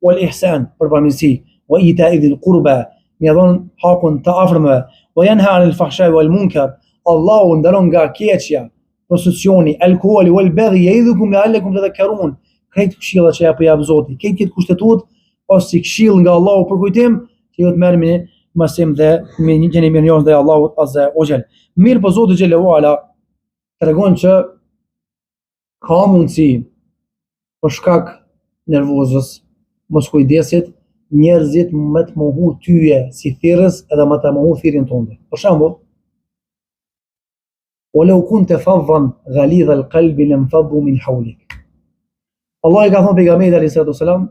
wal ihsan për bamirësi, wa ita'i dhil qurba, me dhon hakun të afërmëve, wa yanha 'anil fahsha'i wal munkar. Allahu ndalon nga keqja, prostitucioni, alkooli wal baghi ya'idhukum la'allakum tadhakkarun. Këtë këshilla që apo jap Zoti, këtë kushtetut ose si këshill nga Allahu për kujtim, që ju të merrni mësim dhe me një gjeni mirënjohës dhe Allahut Azza wa Jall. Mirë po Zoti xhelalu ala tregon që ka mundësi për shkak nervozës, mos kujdesit, njerëzit me të mohu tyje si thirrës edhe me të mohu thirrjen tënde. Për shembull, "Walau kunta faddan ghalidha al-qalbi lamfaddu min hawlik." Allah i ka thonë pejgamberit alayhis salatu wasalam,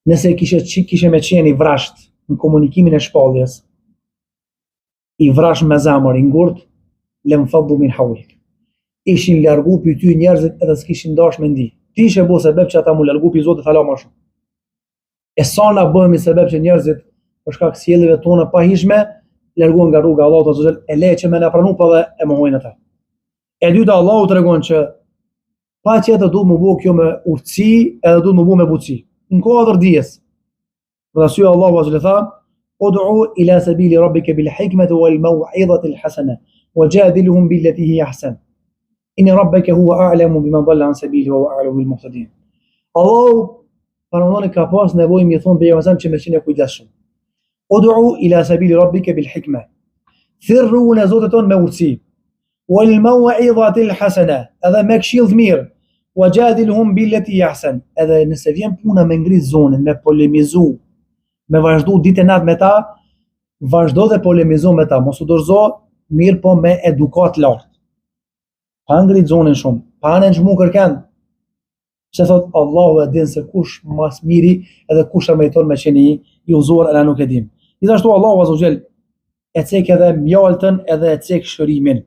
nëse kishe me qenë i vrasht në komunikimin e shpalljes, i vrasht me zemër, i ngurt, lamfaddu min hawlik. Ishin largu për ty njerëzit edhe s'kishin dash me ndi. Ti ishe bo sebeb që ata mu largu për Zotit hala ma shumë. E sa na bëhemi sebeb që njerëzit për shkak sjelljeve tona pahishme largohen nga rruga e Allahut Azza wa Jall, e le që me na pranu pa dhe e mohojnë ata. E dyta, Allahu tregon që patjetër duhet më bëu kjo me urtësi edhe duhet më bëu me butësi. Në kuadër dijes. Për arsye Allahu Azza wa Jall tha: "Ud'u ila sabili rabbika bil hikmati wal maw'izati al hasana wajadilhum billati hiya ahsan. Inna rabbaka huwa a'lamu biman dalla an sabilihi wa huwa a'lamu bil muhtadin." Allahu paramendon ka pas nevojë mi thon pejgamberit që me qenë kujdesshëm. Ud'u ila sabili rabbika bil hikma. Thirru në Zotin ton me urtësi. Wal maw'izati al hasana, edhe me këshill të mirë. Wajadilhum billati hiya ahsan. Edhe nëse vjen puna me ngrit zonën, me polemizu, me vazhdu ditë natë me ta, vazhdo dhe polemizo me ta, mos u dorëzo, mirë po me edukat lartë. Pa ngrit zonën shumë, pa në çmu kërkan. Se thot Allahu e din se kush mas miri edhe kush e meriton me qenë i uzuar, ana nuk e dim. Gjithashtu Allahu Azza wa Jall e cek edhe mjaltën edhe e cek shërimin.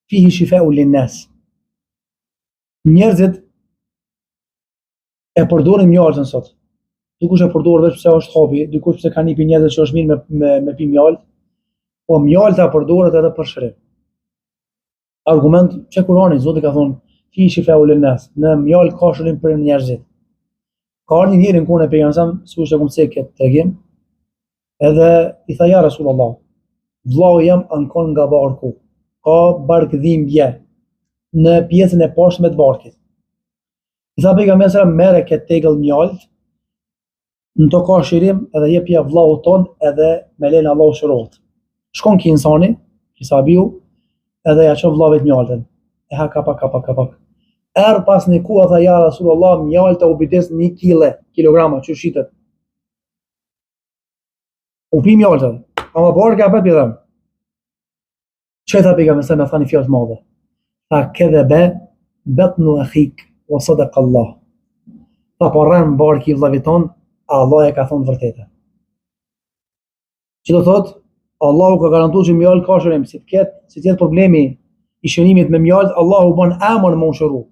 Fihi shifa'un linnas. Njerëzit e përdorin mjaltën sot. Dikush e përdor vetëm pse është hobi, dikush pse ka nipi njerëz që është mirë me pi mjalt, po mjalta përdoret edhe për shërim. Argument që Kurani Zoti ka thonë fi shifa'un linnas, në mjalt ka shërim për njerëzit. Ka ardhur një herë në kohën e pejgamberit, siç e kam thënë këtë tregim, edhe i tha ja Rasulullah, vllau jam ankon nga barku, ka bark dhimbje në pjesën e poshtme të barkit. I tha pejgamberi merre këtë tegëll mjalt, në to ka shirim edhe jepja vllaut ton edhe me lenë Allahu shërohet. Shkon ki insani, ki sabiu, edhe ja çon vllavit mjaltën. E ha kapak. Pas një ku tha ja Rasulullah, mjalta u bides 1 kilograma që shitet. U pi mjaltën, ama barka pa pidhem. Që tha pejgamberi sa më thani fjalë të madhe. Tha kedhebe batnu akhik wa sadaqa Allah. Tha porran barki vllavit ton, Allah e ka thonë vërtetë. Që do thot, Allahu ka garantuar që mjalë ka shërim, si të jetë problemi i shërimit me mjalë, Allahu bën emër më ushëru.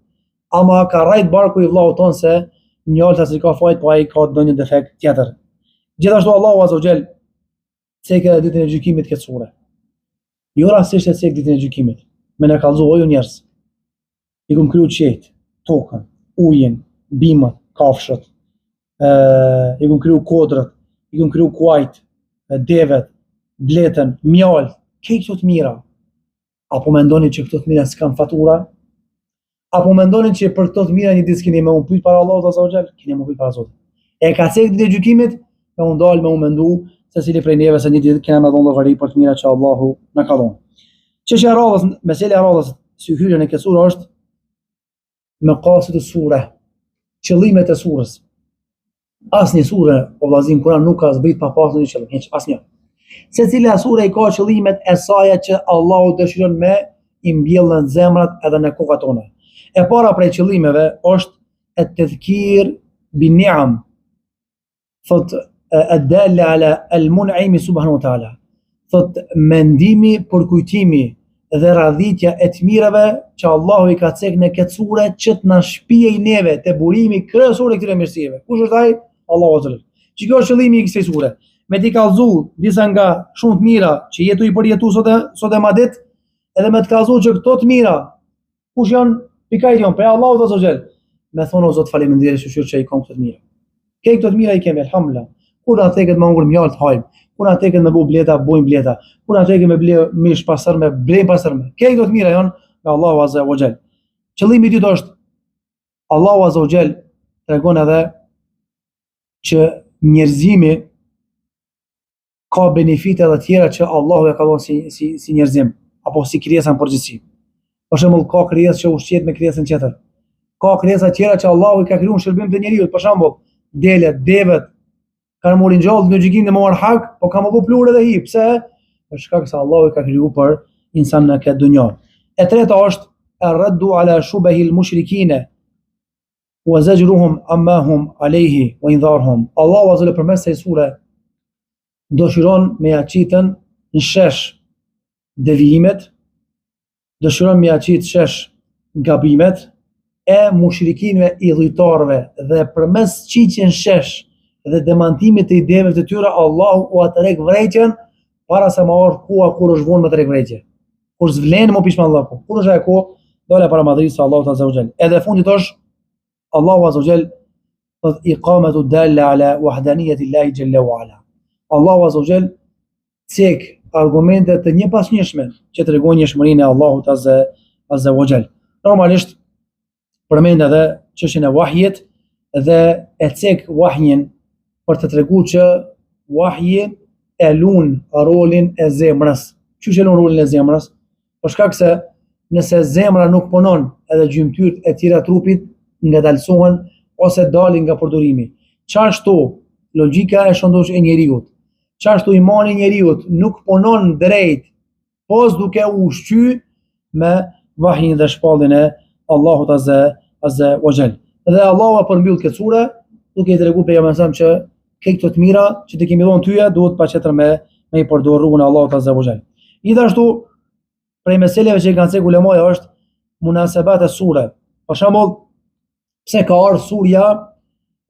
Ama ka rajt barku i vllavut ton se mjalta si ka fajt, po ai ka ndonjë defekt tjetër. Gjithashtu Allahu Azza wa Jall cekë ditën e gjykimit këtë sure. Jo rastisht e cekë ditën e gjykimit. Me në kallëzu o ju njerëz. I kum kriju qetë, tokën, ujin, bimët, kafshët, i kum kriju kodrët, i kum kriju kuajt, devet, bletën, mjalë, këto të mira. Apo mendoni që këto të mira s'kan fatura? Apo mendoni që për këto të mira një ditë keni më u pyet para Allahut Azza wa Jall? Keni më pyet para Zotit. E ka cekë ditë e gjykimit, me u ndal me u mendu se cili prej neve se një ditë kena më dhënë llogari për të mira që Allahu na ka dhënë. Çështja e radhës, mesela e radhës, si hyrjen e kësaj sure është maqasid e-sure, qëllimet e surës. Asnjë sure o vllazim Kur'an nuk ka zbrit pa pasur një qëllim, hiç asnjë. Secila sure i ka qëllimet e saj që Allahu dëshiron me i mbjellën në zemrat edhe në kokat tona. E para prej qëllimeve është at-tadhkir bin-ni'am. Thot ad-dalla ala al-mun'im subhanahu wa ta'ala. Thot mendimi, përkujtimi dhe radhitja e të mirave që Allahu i ka cekë në këtë sure që të na shpijej neve te burimi kryesor i këtyre mirësive. Kush është ai? Allahu Azza wa Jall. Që kjo është qëllimi i kësaj sure. Me t'i kallëzu disa nga shumë të mira që jetu i përjetu sot e madit, edhe me të kallëzu që këto të mira, kush janë pikajt janë, prej Allahu Azza wa Jall, me thonë o Zot faleminderit që i kam këto të mira. Këto të mira i kemi, alhamdulillah. Kur na theket me hungur mjalt hajm, kur na theket me bu bleta, bujm bleta, kur na theket me ble mish pasërme, blejm pasërme. Këto të mira janë nga Allahu Azza wa Jall. Qëllimi i dytë është Allahu Azza wa Jall tregon edhe që njerëzimi ka benefite edhe tjera që Allahu e ka dhënë si njerëzim apo si krijesa në përgjithësi. Për shembull, ka krijesë që ushqehet me krijesën tjetër. Ka krijesa tjera që Allahu i ka krijuar në shërbim të njeriu. Për shembull, delet, devet kanë marrë ngjallë në gjykim në marr hak, po kanë më plurë edhe hi. Pse? Për shkak se Allahu i ka krijuar për insan në këtë dunjë. E treta është ar-raddu ala shubahi al-mushrikina wa zajruhum amma hum alayhi wa indharhum. Allahu azza përmes kësaj sure dëshiron me ja qitën në shesh devijimet, dëshiron me ja qitë shesh gabimet e mushrikinëve idhujtarëve dhe përmes qitjen shesh dhe demantimit të ideve të tyre Allahu u atërek vrejtjen para se ma orë kua kur është vonë me të rek vrejtje. Kur zvlenë më pishme Allahu. Kur është e ku, dole para madhrisë Allahu Azza wa Jall. Edhe fundit është Allahu Azza wa Jall iqamatu dalla ala wahdaniyati Allahi jalla wa ala. Allahu Azza wa Jall cek argumente të njëpasnjëshme që tregojnë njohurinë e Allahut Azza wa Jall. Normalisht përmend edhe çështjen e wahjit dhe e cek wahjin për të treguar që wahji e lun rolin e zemrës. Çu e lun rolin e zemrës? Për shkak se nëse zemra nuk punon, edhe gjymtyrët e tjera trupit ngadalsohen ose dalin nga përdorimi. Çashtu logjika e shëndosh e njeriut, çashtu imani i njeriut nuk punon drejt, pos duke u ushqy me vahjin dhe shpalljen e Allahut Azza wa Jall. Dhe Allahu e përmbyll këtë sure duke i treguar pejgamberin që këto të mira që të kemi dhënë tyje duhet patjetër me i përdor rrugën e Allahut Azza wa Jall. Gjithashtu prej meseleve që kanë thënë ulemoja është munasabat e sure. Për shembull, pse ka ardhur surja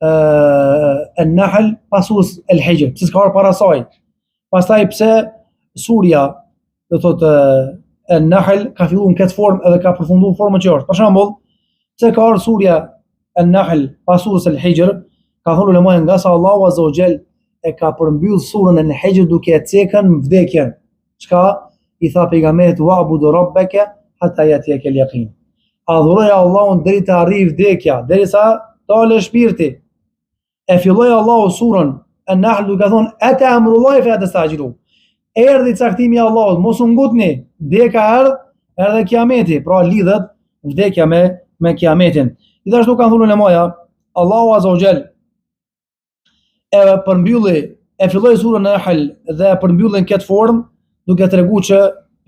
An-Nahl pas surës El-Hijr, pse ka ardhur para saj? Pastaj pse surja, do thotë An-Nahl ka filluar në këtë formë edhe ka përfunduar në formën që është. Për shembull, pse ka ardhur surja An-Nahl pas surës El-Hijr? Ka thonë ulemoja nga sa Allahu Azza wa Jall e ka përmbyll surën El-Hijr duke e cekën vdekjen. Çka i tha pejgamberit wa'budu rabbaka hatta yatiyaka al-yaqin. Adhuroj Allahun deri të arrijë vdekja, derisa dalë shpirti. e filloi Allahu surën An-Nahl duke thonë ata amrullahi fa tastajilu. Erdhi caktimi i Allahut, mos u ngutni, deka erdhe kiameti, pra lidhet vdekja me kiametin. Gjithashtu kanë thënë ulemaja, Allahu Azza wa Jall e filloi surën An-Nahl dhe e përmbylli në këtë formë duke treguar që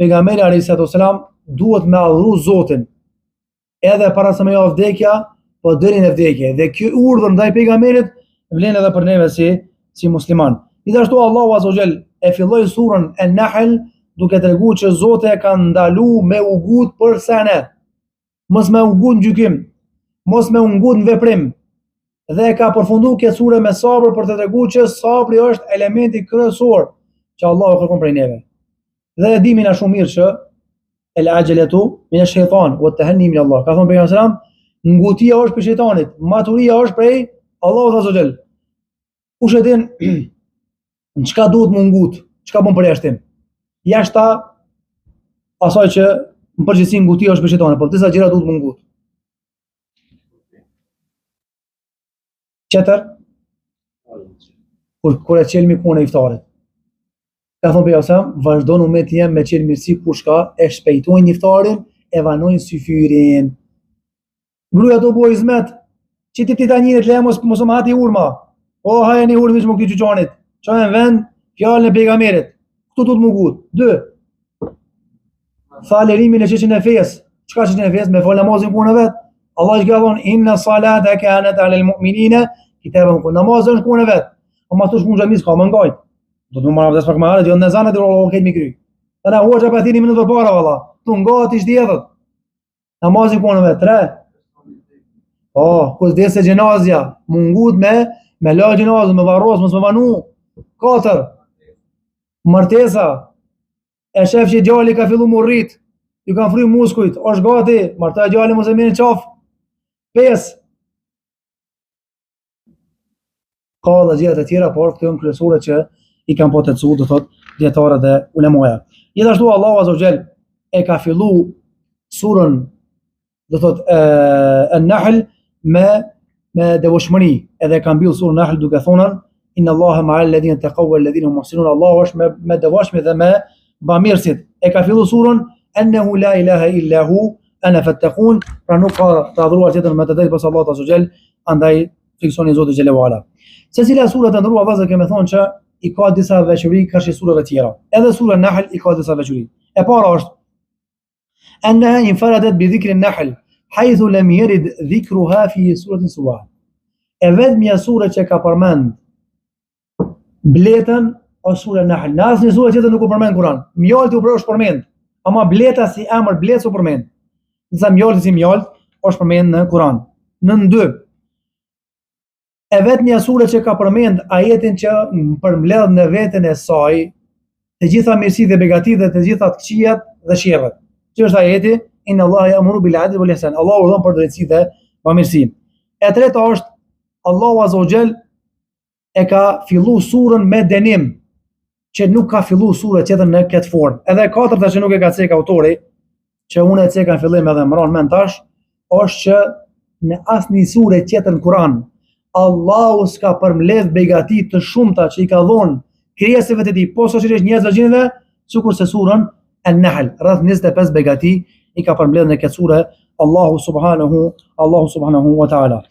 pejgamberi alayhis salam duhet me adhuru Zotin edhe para se me javë vdekja, po deri në vdekje. Dhe ky urdhër ndaj pejgamberit vlen edhe për neve si musliman. Gjithashtu Allahu Azza wa Jall e filloi surën An-Nahl duke treguar që Zoti e ka ndaluar me u gut për sene. Mos me u gut në gjykim, mos me u gut në veprim. Dhe e ka përfunduar këtë sure me sabër për të treguar që sabri është elementi kryesor që Allahu kërkon prej neve. Dhe e dimi na shumë mirë që el-ajalatu min ash-shaytan wa at-tahanni min Allah. Ka thonë pejgamberi sallallahu alajhi wasallam, ngutia është për shejtanit, maturia është prej Allahut azza wa jall. Kush e din në çka duhet më ngut, çka bën përjashtim? Jashta asaj që në përgjithësi ngutia është për shejtanin, por disa gjëra duhet më ngut. Qetër, kur e qelmi kuën e iftarit. Ka thonë pejgamberi sallallahu alajhi wasallam, vazhdon ummeti jam me qenë mirësi kush ka e shpejtojnë iftarin, e vanojnë syfyrin. Gruaja do bëj hizmet, që ti tanjinit le mos më hati urma. O haja një urmë më këtij çuçanit. Çojë në vend fjalën e pejgamberit. Ktu do të më gut. 2. Falërimin e çështën e fesë. Çka çështën e fesë me fal namazin kuën e vet. Allah i ka thonë inna salata kanat ala al-mu'minina kitaban kun namazën kuën e vet. Ama thosh ku xhamis ka mangaj. Do të më marrë pak më herët, jo në zanat e këtë mi kry. Tana huaç pa thini minutë para valla. Tu ngati shdjedhët. Namazin kuën e vet 3. Kur dhe se gjenazja, mungut me la gjenazë, me varros, mos me vanu. 4. Martesa, e shef që djali ka fillu më rrit, ju kanë fry muskujt, është gati, marta djali mos e mirë në qaf. 5. Ka dhe gjithë të tjera, por këtë janë kryesore që i kanë po të cu, do thot, djetarët dhe ulemoja. Gjithashtu Allahu Azza wa Jall e ka fillu surën, do thot, An-Nahl me devotshmëri, edhe ka mbyll surën Nahl duke thonë inna Allaha ma'a alladhina taqaw wal ladhina hum muhsinun. Allahu është me devotshmë dhe me bamirësit. E ka fillu surën annahu la ilaha illa hu ana fattaqun, pra nuk ka të adhuruar tjetër me të drejtë pas Allahut azza xal, andaj fiksoni Zotin xhela wala. Secila sura të ndërua vëllezër kemë thonë që i ka disa veçori kërshi surave tjera. Edhe sura Nahl i ka disa veçori. E para është annaha infaradat bi dhikri an-Nahl haythu lam yarid dhikruha fi suratin suwa. E vetmja sura që ka përmend bletën o sura Nahl. Në asnjë sura tjetër nuk u përmend Kur'an. Mjalti u është përmend, ama bleta si emër blet u përmend. Nëse mjalti si mjalt është përmend në Kur'an. Në 2. E vetmja sura që ka përmend ajetin që përmbledh në veten e saj të gjitha mirësitë dhe begatitë dhe të gjitha të këqijat dhe sherrat. Që është ajeti inna Allaha ya'muru bil 'adli wal ihsan. Allahu urdhon për drejtësi dhe bamirësi. E treta është Allahu Azza wa Jall e ka fillu surën me denim që nuk ka fillu surë tjetër në këtë formë. Edhe e katërta që nuk e ka cek autori, që unë e ceka në fillim edhe më ranë mend tash, është që në asnjë sure tjetër në Kur'an Allahu s'ka përmbledh begati të shumta që i ka dhënë krijesave të tij, posaçërisht njerëzve gjinëve, sikurse surën An-Nahl, rreth 25 begati i ka përmbledh në këtë sure Allahu subhanahu wa ta'ala.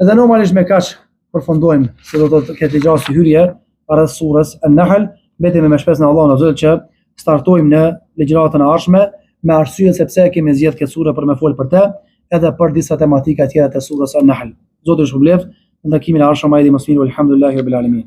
Edhe normalisht me kaq përfundojmë se do të ketë gjasë hyrje rreth surës An-Nahl, betejmë me shpresën e Allahut azza që startojmë në legjëratën e ardhshme me arsye sepse kemi zgjedhë këtë sure për me fol për të, edhe për disa tematika tjera të surës An-Nahl. Zoti ju shpëlbeft, në takimin e ardhshëm, ai dhe mosmiru, alhamdulillahi rabbil alamin.